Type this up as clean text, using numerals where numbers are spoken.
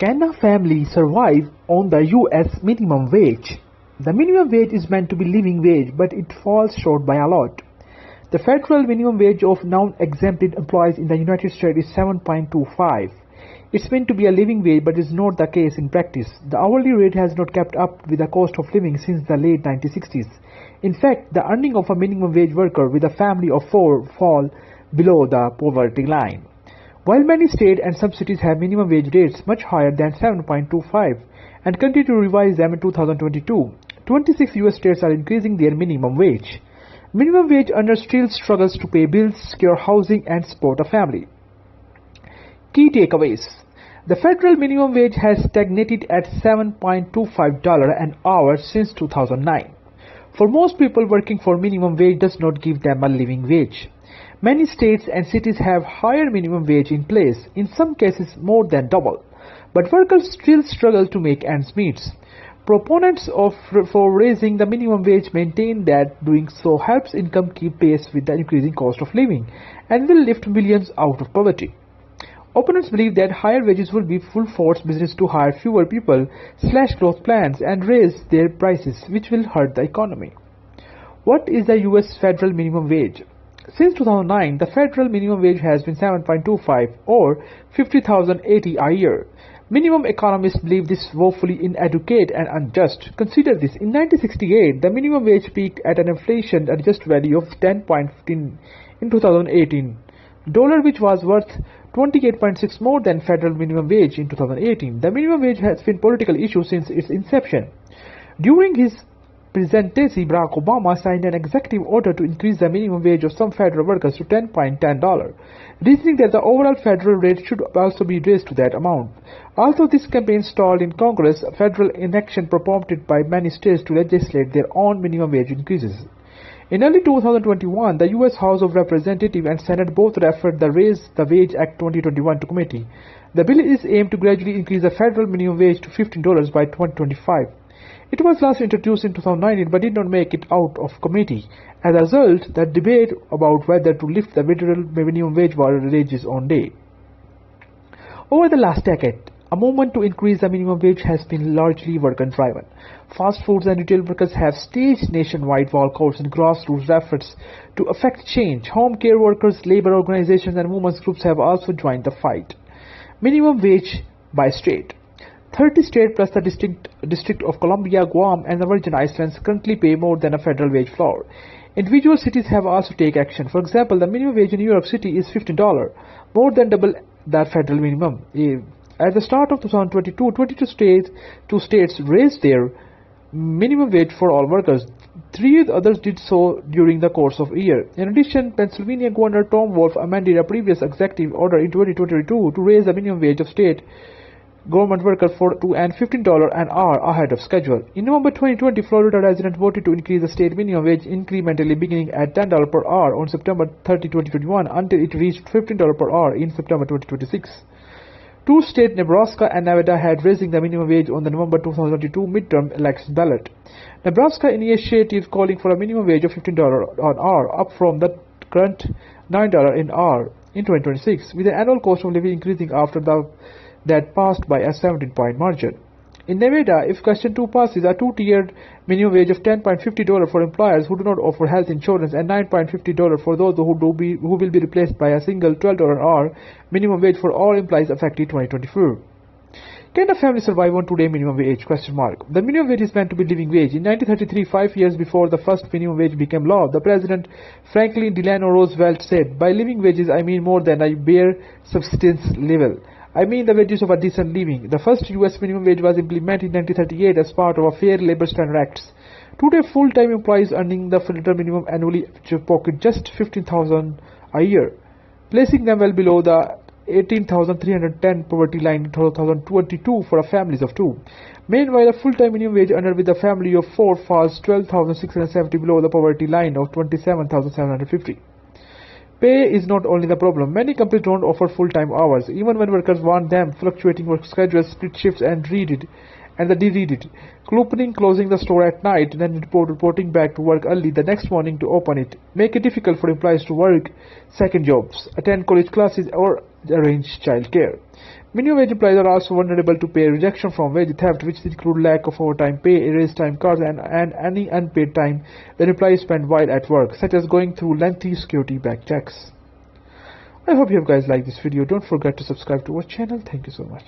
Can a family survive on the US minimum wage? The minimum wage is meant to be living wage, but it falls short by a lot. The federal minimum wage of non-exempted employees in the United States is 7.25. It's meant to be a living wage, but is not the case in practice. The hourly rate has not kept up with the cost of living since the late 1960s. In fact, the earning of a minimum wage worker with a family of four fall below the poverty line. While many states and some cities have minimum wage rates much higher than 7.25 and continue to revise them in 2022, 26 US states are increasing their minimum wage. Minimum wage earners still struggles to pay bills, secure housing, and support a family. Key takeaways. The federal minimum wage has stagnated at $7.25 an hour since 2009. For most people, working for minimum wage does not give them a living wage. Many states and cities have higher minimum wage in place, in some cases more than double, but workers still struggle to make ends meet. Proponents for raising the minimum wage maintain that doing so helps income keep pace with the increasing cost of living and will lift millions out of poverty. Opponents believe that higher wages will be full force business to hire fewer people, slash growth plans, and raise their prices, which will hurt the economy. What is the US federal minimum wage? Since 2009, the federal minimum wage has been 7.25 or $50,080 a year. Minimum economists believe this woefully inadequate and unjust. Consider this: in 1968, the minimum wage peaked at an inflation-adjusted value of 10.15 in 2018, which was worth 28.6 more than federal minimum wage in 2018. The minimum wage has been a political issue since its inception. During his presidency, Barack Obama signed an executive order to increase the minimum wage of some federal workers to $10.10, reasoning that the overall federal rate should also be raised to that amount. Although this campaign stalled in Congress, federal inaction prompted by many states to legislate their own minimum wage increases. In early 2021, the U.S. House of Representatives and Senate both referred the Raise the Wage Act 2021 to committee. The bill is aimed to gradually increase the federal minimum wage to $15 by 2025. It was last introduced in 2019 but did not make it out of committee. As a result, the debate about whether to lift the federal minimum wage rages on day. Over the last decade, a movement to increase the minimum wage has been largely worker-driven. Fast foods and retail workers have staged nationwide walkouts and grassroots efforts to effect change. Home care workers, labor organizations, and women's groups have also joined the fight. Minimum wage by state. 30 states plus the District of Columbia, Guam, and the Virgin Islands currently pay more than a federal wage floor. Individual cities have also taken action. For example, the minimum wage in New York City is $15, more than double the federal minimum. At the start of 2022, 22 states raised their minimum wage for all workers. 3 others did so during the course of a year. In addition, Pennsylvania Governor Tom Wolf amended a previous executive order in 2022 to raise the minimum wage of state government workers to $15 an hour ahead of schedule. In November 2020, Florida residents voted to increase the state minimum wage incrementally beginning at $10 per hour on September 30, 2021 until it reached $15 per hour in September 2026. 2 states, Nebraska and Nevada, had raising the minimum wage on the November 2022 midterm election ballot. Nebraska initiative calling for a minimum wage of $15 an hour, up from the current $9 an hour in 2026, with the annual cost of living increasing after that passed by a 17-point margin. In Nevada, if Question 2 passes, a 2-tiered minimum wage of $10.50 for employers who do not offer health insurance and $9.50 for those who will be replaced by a single $12 an hour minimum wage for all employees effective 2024. Can a family survive on today's minimum wage? The minimum wage is meant to be living wage. In 1933, 5 years before the first minimum wage became law, the President Franklin Delano Roosevelt said, "By living wages, I mean more than a bare subsistence level. I mean the wages of a decent living." The first U.S. minimum wage was implemented in 1938 as part of a Fair Labor Standards Act. Today, full-time employees earning the federal minimum annually pocket just $15,000 a year, placing them well below the $18,310 poverty line in 2022 for families of 2. Meanwhile, a full-time minimum wage earner with a family of 4 falls $12,670 below the poverty line of $27,750. Pay is not only the problem. Many companies don't offer full-time hours, even when workers want them. Fluctuating work schedules, split shifts, and and the de-read closing the store at night, then reporting back to work early the next morning to open it, make it difficult for employees to work second jobs, attend college classes, or arrange childcare. Minimum wage employees are also vulnerable to pay rejection from wage theft, which include lack of overtime pay, erased time cards, and any unpaid time that employees spend while at work, such as going through lengthy security back checks. I hope you guys like this video. Don't forget to subscribe to our channel. Thank you so much.